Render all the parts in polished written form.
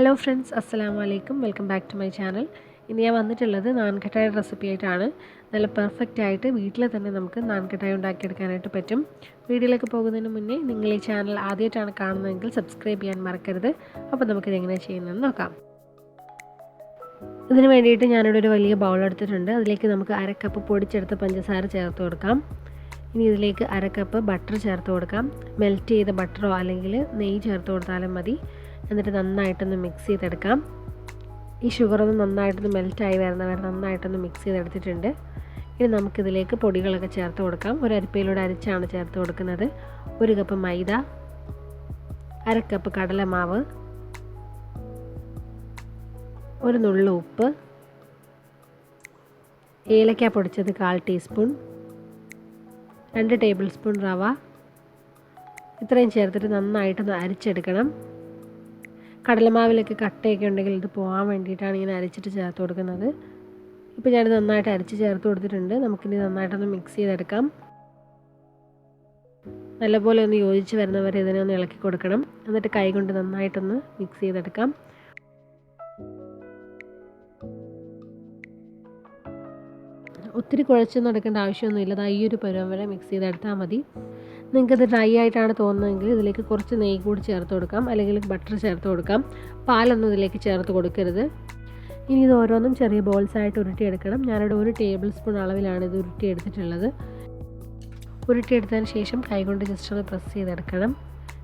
Hello friends, അസ്സലാമു അലൈക്കും. Welcome back to my channel. ഇന്ന് ഞാൻ വന്നിട്ടുള്ളത് നാൻകട്ടായുടെ റെസിപ്പി ആയിട്ടാണ്. നല്ല പെർഫെക്റ്റ് ആയിട്ട് വീട്ടിൽ തന്നെ നമുക്ക് നാൻകട്ടായ ഉണ്ടാക്കിയെടുക്കാനായിട്ട് പറ്റും. വീഡിയോയിലേക്ക് പോകുന്നതിന് മുന്നേ നിങ്ങൾ ഈ ചാനൽ ആദ്യമായിട്ടാണ് കാണുന്നതെങ്കിൽ സബ്സ്ക്രൈബ് ചെയ്യാൻ മറക്കരുത്. അപ്പോൾ നമുക്കിത് എങ്ങനെ ചെയ്യുന്നതെന്ന് നോക്കാം. ഇതിന് വേണ്ടിയിട്ട് ഞാനിവിടെ ഒരു വലിയ ബൗൾ എടുത്തിട്ടുണ്ട്. അതിലേക്ക് നമുക്ക് 1/2 കപ്പ് പൊടിച്ചെടുത്ത പഞ്ചസാര ചേർത്ത് കൊടുക്കാം. ഇനി ഇതിലേക്ക് 1/2 കപ്പ് ബട്ടർ ചേർത്ത് കൊടുക്കാം. മെൽറ്റ് ചെയ്ത ബട്ടറോ അല്ലെങ്കിൽ നെയ്യ് ചേർത്ത് കൊടുത്താലും മതി. എന്നിട്ട് നന്നായിട്ടൊന്ന് മിക്സ് ചെയ്തെടുക്കാം. ഈ ഷുഗറൊന്ന് നന്നായിട്ടൊന്ന് മെൽറ്റായി വരുന്നവരെ നന്നായിട്ടൊന്ന് മിക്സ് ചെയ്തെടുത്തിട്ടുണ്ട്. ഇനി നമുക്കിതിലേക്ക് പൊടികളൊക്കെ ചേർത്ത് കൊടുക്കാം. ഒരു അരിപ്പയിലൂടെ അരിച്ചാണ് ചേർത്ത് കൊടുക്കുന്നത്. 1 കപ്പ് മൈദ, 1/2 കപ്പ് കടലമാവ്, 1 നുള്ളു ഉപ്പ്, ഏലക്ക പൊടിച്ചത് 1/4 ടീസ്പൂൺ, 2 ടേബിൾ സ്പൂൺ റവ, ഇത്രയും ചേർത്തിട്ട് നന്നായിട്ടൊന്ന് അരിച്ചെടുക്കണം. കടലമാവിലൊക്കെ കട്ടയൊക്കെ ഉണ്ടെങ്കിൽ ഇത് പോകാൻ വേണ്ടിയിട്ടാണ് ഇങ്ങനെ അരച്ചിട്ട് ചേർത്ത് കൊടുക്കുന്നത്. ഇപ്പോൾ ഞാൻ നന്നായിട്ട് അരച്ച് ചേർത്ത് കൊടുത്തിട്ടുണ്ട്. നമുക്കിനി നന്നായിട്ടൊന്ന് മിക്സ് ചെയ്തെടുക്കാം. നല്ലപോലെ ഒന്ന് യോജിച്ച് വരുന്നവരെ ഇതിനെ ഒന്ന് ഇളക്കി കൊടുക്കണം. എന്നിട്ട് കൈ കൊണ്ട് നന്നായിട്ടൊന്ന് മിക്സ് ചെയ്തെടുക്കാം. ഒത്തിരി കുഴച്ചൊന്നും എടുക്കേണ്ട ആവശ്യമൊന്നുമില്ല. ഈ ഒരു പരുവം വരെ മിക്സ് ചെയ്തെടുത്താൽ മതി. നിങ്ങൾക്കത് ഡ്രൈ ആയിട്ടാണ് തോന്നുന്നതെങ്കിൽ ഇതിലേക്ക് കുറച്ച് നെയ്യ് കൂടി ചേർത്ത് കൊടുക്കാം, അല്ലെങ്കിൽ ബട്ടർ ചേർത്ത് കൊടുക്കാം. പാലൊന്നും ഇതിലേക്ക് ചേർത്ത് കൊടുക്കരുത്. ഇനി ഇത് ഓരോന്നും ചെറിയ ബോൾസായിട്ട് ഉരുട്ടിയെടുക്കണം. ഞാനിവിടെ 1 ടേബിൾ സ്പൂൺ അളവിലാണ് ഇത് ഉരുട്ടിയെടുത്തിട്ടുള്ളത്. ഉരുട്ടിയെടുത്തതിന് ശേഷം കൈകൊണ്ട് ജസ്റ്റ് ഒന്ന് പ്രസ് ചെയ്തെടുക്കണം.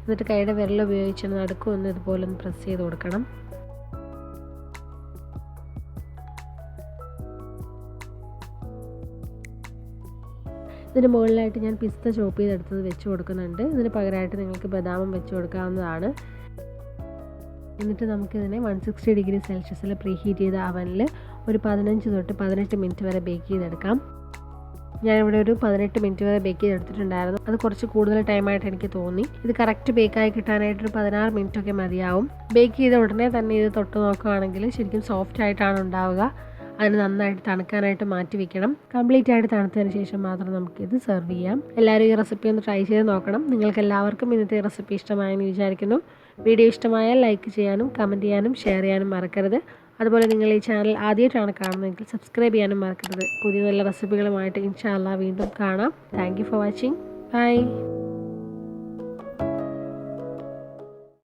എന്നിട്ട് കൈയുടെ വിരൽ ഉപയോഗിച്ച് നടുക്കൊന്ന് ഇതുപോലെ ഒന്ന് പ്രസ് ചെയ്ത് കൊടുക്കണം. ഇതിന് മുകളിലായിട്ട് ഞാൻ പിസ്ത ചോപ്പ് ചെയ്തെടുത്തത് വെച്ച് കൊടുക്കുന്നുണ്ട്. ഇതിന് പകരമായിട്ട് നിങ്ങൾക്ക് ബദാമും വെച്ച് കൊടുക്കാവുന്നതാണ്. എന്നിട്ട് നമുക്കിതിനെ 160 ഡിഗ്രി സെൽഷ്യസിൽ പ്രീഹീറ്റ് ചെയ്ത അവനിൽ ഒരു 15 തൊട്ട് 18 മിനിറ്റ് വരെ ബേക്ക് ചെയ്തെടുക്കാം. ഞാനിവിടെ ഒരു 18 മിനിറ്റ് വരെ ബേക്ക് ചെയ്തെടുത്തിട്ടുണ്ടായിരുന്നു. അത് കുറച്ച് കൂടുതൽ ടൈമായിട്ട് എനിക്ക് തോന്നി. ഇത് കറക്റ്റ് ബേക്കായി കിട്ടാനായിട്ടൊരു 16 മിനിറ്റൊക്കെ മതിയാവും. ബേക്ക് ചെയ്ത ഉടനെ തന്നെ ഇത് തൊട്ട് നോക്കുകയാണെങ്കിൽ ശരിക്കും സോഫ്റ്റ് ആയിട്ടാണ് ഉണ്ടാവുക. അതിന് നന്നായിട്ട് തണുക്കാനായിട്ട് മാറ്റി വെക്കണം. കംപ്ലീറ്റ് ആയിട്ട് തണുത്തതിന് ശേഷം മാത്രം നമുക്കിത് സെർവ് ചെയ്യാം. എല്ലാവരും ഈ റെസിപ്പി ഒന്ന് ട്രൈ ചെയ്ത് നോക്കണം. നിങ്ങൾക്ക് എല്ലാവർക്കും ഇന്നത്തെ റെസിപ്പി ഇഷ്ടമായെന്ന് വിചാരിക്കുന്നു. വീഡിയോ ഇഷ്ടമായാൽ ലൈക്ക് ചെയ്യാനും കമൻറ്റ് ചെയ്യാനും ഷെയർ ചെയ്യാനും മറക്കരുത്. അതുപോലെ നിങ്ങൾ ഈ ചാനൽ ആദ്യമായിട്ടാണ് കാണുന്നതെങ്കിൽ സബ്സ്ക്രൈബ് ചെയ്യാനും മറക്കരുത്. പുതിയ നല്ല റെസിപ്പികളുമായിട്ട് ഇൻഷാ അല്ലാഹ് വീണ്ടും കാണാം. Thank you for watching. By.